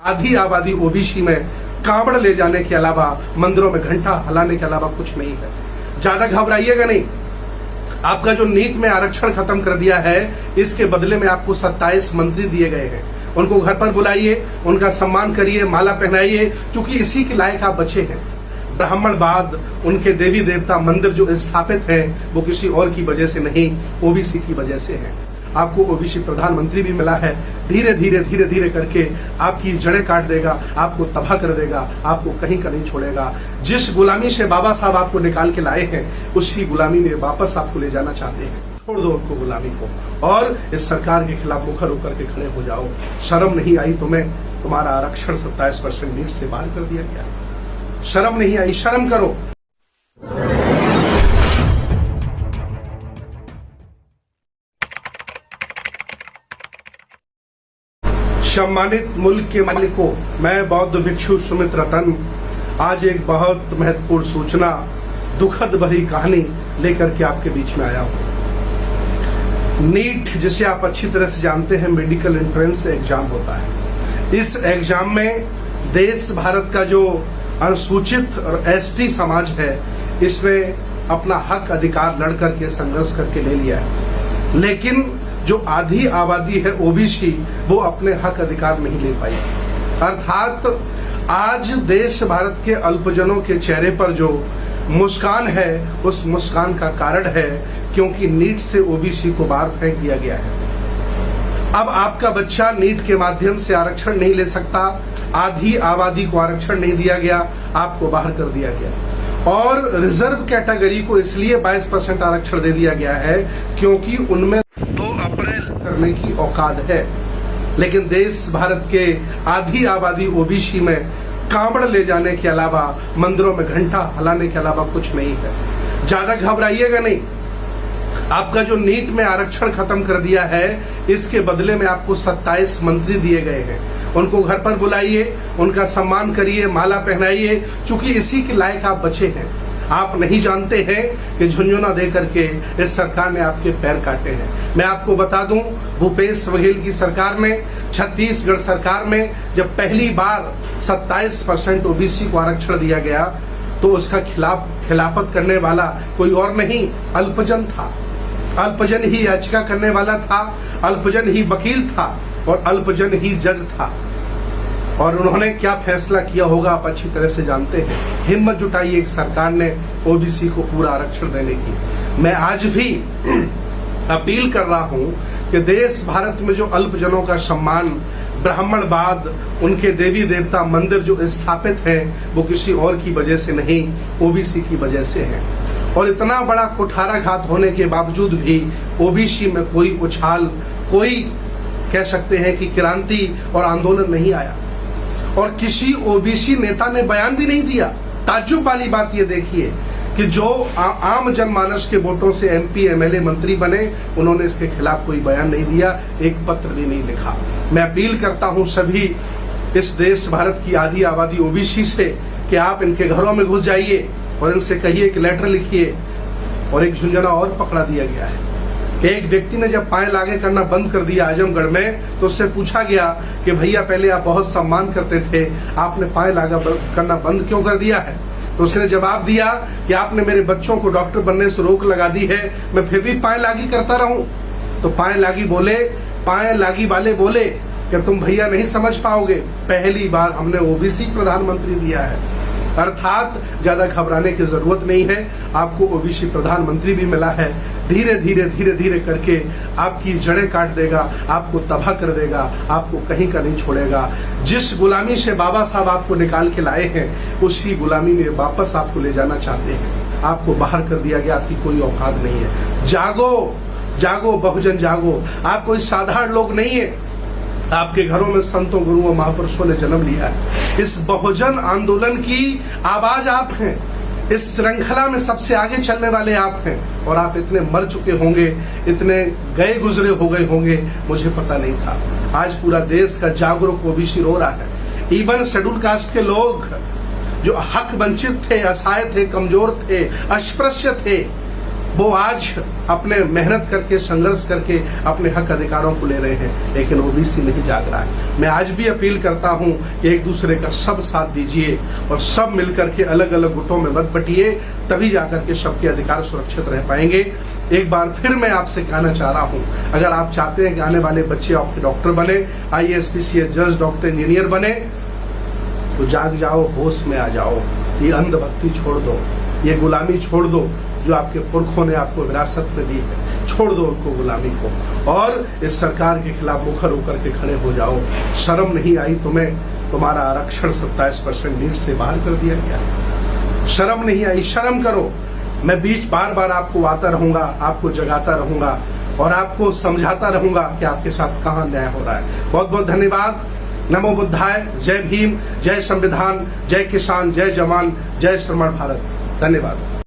आधी आबादी ओबीसी में कांवड़ ले जाने के अलावा, मंदिरों में घंटा हिलाने के अलावा कुछ नहीं है। ज्यादा घबराइएगा नहीं। आपका जो नीट में आरक्षण खत्म कर दिया है, इसके बदले में आपको 27 मंत्री दिए गए हैं। उनको घर पर बुलाइए, उनका सम्मान करिए, माला पहनाइए, क्योंकि इसी के लायक आप बचे हैं। ब्राह्मणवाद, उनके देवी देवता मंदिर जो स्थापित हैं, वो किसी और की वजह से नहीं, ओबीसी की वजह से है। आपको ओबीसी प्रधानमंत्री भी मिला है। धीरे धीरे करके आपकी जड़ें काट देगा, आपको तबाह कर देगा, आपको कहीं का नहीं छोड़ेगा। जिस गुलामी से बाबा साहब आपको निकाल के लाए हैं, उसी गुलामी में वापस आपको ले जाना चाहते हैं। छोड़ दो उनको, गुलामी को, और इस सरकार के खिलाफ मुखर होकर के खड़े हो जाओ। शर्म नहीं आई तुम्हें? तुम्हारा आरक्षण 27% नीट से बाहर कर दिया गया। शर्म नहीं आई? शर्म करो। सम्मानित मुल्क के मालिकों, मैं बौद्ध भिक्षु सुमित रतन आज एक बहुत महत्वपूर्ण सूचना, दुखद भरी कहानी लेकर के आपके बीच में आया हूं। नीट, जिसे आप अच्छी तरह से जानते हैं, मेडिकल एंट्रेंस एग्जाम होता है। इस एग्जाम में देश भारत का जो अनुसूचित और एसटी समाज है, इसने अपना हक अधिकार लड़ करके संघर्ष करके ले लिया है। लेकिन जो आधी आबादी है ओबीसी, वो अपने हक अधिकार नहीं ले पाई। अर्थात आज देश भारत के अल्पजनों के चेहरे पर जो मुस्कान है, उस मुस्कान का कारण है क्योंकि नीट से ओबीसी को बाहर फेंक दिया गया है। अब आपका बच्चा नीट के माध्यम से आरक्षण नहीं ले सकता। आधी आबादी को आरक्षण नहीं दिया गया, आपको बाहर कर दिया गया। और रिजर्व कैटेगरी को इसलिए 22% आरक्षण दे दिया गया है क्योंकि उनमें 2 अप्रैल करने की औकात है। लेकिन देश भारत के आधी आबादी ओबीसी में कांवड़ ले जाने के अलावा, मंदिरों में घंटा हिलाने के अलावा कुछ नहीं है। ज्यादा घबराइएगा नहीं। आपका जो नीट में आरक्षण खत्म कर दिया है, इसके बदले में आपको 27 मंत्री दिए गए हैं। उनको घर पर बुलाइए, उनका सम्मान करिए, माला पहनाइए, क्योंकि इसी के लायक आप बचे हैं। आप नहीं जानते हैं कि झुंझुना दे करके इस सरकार ने आपके पैर काटे हैं। मैं आपको बता दूं, भूपेश बघेल की सरकार में, छत्तीसगढ़ सरकार में जब पहली बार 27% ओबीसी को आरक्षण दिया गया, तो उसका खिलाफत करने वाला कोई और नहीं, अल्पजन था। अल्पजन ही याचिका करने वाला था, अल्पजन ही वकील था और अल्पजन ही जज था। और उन्होंने क्या फैसला किया होगा आप अच्छी तरह से जानते हैं। हिम्मत जुटाई एक सरकार ने ओबीसी को पूरा आरक्षण देने की। मैं आज भी अपील कर रहा हूं कि देश भारत में जो अल्पजनों का सम्मान, ब्राह्मणवाद, उनके देवी देवता मंदिर जो स्थापित हैं, वो किसी और की वजह से नहीं, ओबीसी की वजह से है। और इतना बड़ा कुठाराघात होने के बावजूद भी ओबीसी में कोई उछाल, कोई कह सकते हैं कि क्रांति और आंदोलन नहीं आया। और किसी ओबीसी नेता ने बयान भी नहीं दिया। ताज्जुब वाली बात ये देखिए कि जो आम जनमानस के वोटों से एमपी, एमएलए, मंत्री बने, उन्होंने इसके खिलाफ कोई बयान नहीं दिया, एक पत्र भी नहीं लिखा। मैं अपील करता हूं सभी इस देश भारत की आधी आबादी ओबीसी से कि आप इनके घरों में घुस जाइए और इनसे कहिए कि लेटर लिखिए। और एक झुंझुना और पकड़ा दिया गया है। एक व्यक्ति ने जब पाए लागे करना बंद कर दिया आजमगढ़ में, तो उससे पूछा गया कि भैया पहले आप बहुत सम्मान करते थे, आपने पाए लागा करना बंद क्यों कर दिया है? तो उसने जवाब दिया कि आपने मेरे बच्चों को डॉक्टर बनने से रोक लगा दी है, मैं फिर भी पाए लागी करता रहूं। तो पाए लागी वाले बोले कि तुम भैया नहीं समझ पाओगे, पहली बार हमने ओबीसी प्रधानमंत्री दिया है। अर्थात ज्यादा घबराने की जरूरत नहीं है। आपको ओबीसी प्रधानमंत्री भी मिला है। धीरे धीरे करके आपकी जड़ें काट देगा, आपको तबाह कर देगा, आपको कहीं का नहीं छोड़ेगा। जिस गुलामी से बाबा साहब आपको निकाल के लाए हैं, उसी गुलामी में वापस आपको ले जाना चाहते हैं। आपको बाहर कर दिया गया, आपकी कोई औकात नहीं है। जागो, जागो बहुजन जागो। आप कोई साधारण लोग नहीं है। आपके घरों में संतों, गुरुओं, महापुरुषों ने जन्म लिया है। इस बहुजन आंदोलन की आवाज आप हैं। इस श्रृंखला में सबसे आगे चलने वाले आप हैं। और आप इतने मर चुके होंगे, इतने गए गुजरे हो गए होंगे, मुझे पता नहीं था। आज पूरा देश का जागरूक ओबीसी रो रहा है। इवन शेड्यूल कास्ट के लोग जो हक वंचित थे, असहाय थे, कमजोर थे, अस्पृश्य थे, वो आज अपने मेहनत करके संघर्ष करके अपने हक अधिकारों को ले रहे हैं, लेकिन ओबीसी नहीं जाग रहा है। मैं आज भी अपील करता हूं कि एक दूसरे का सब साथ दीजिए और सब मिलकर के अलग अलग गुटों में मत बटिए, तभी जाकर के सबके अधिकार सुरक्षित रह पाएंगे। एक बार फिर मैं आपसे कहना चाह रहा हूं, अगर आप चाहते हैं कि आने वाले बच्चे आपके डॉक्टर बने, IAS, PCS, जज, डॉक्टर, इंजीनियर बने, तो जाग जाओ, होश में आ जाओ। ये अंधभक्ति छोड़ दो, ये गुलामी छोड़ दो जो आपके पुरखों ने आपको विरासत में दी है, छोड़ दो उनको गुलामी को, और इस सरकार के खिलाफ मुखर होकर के खड़े हो जाओ। शर्म नहीं आई तुम्हें? तुम्हारा आरक्षण 27% नीट से बाहर कर दिया गया। शर्म नहीं आई? शर्म करो। मैं बीच बार बार आपको आता रहूंगा, आपको जगाता रहूंगा और आपको समझाता रहूंगा कि आपके साथ कहां न्याय हो रहा है। बहुत बहुत धन्यवाद। नमो बुद्धाय। जय भीम, जय संविधान, जय किसान, जय जवान, जय श्रमण भारत। धन्यवाद।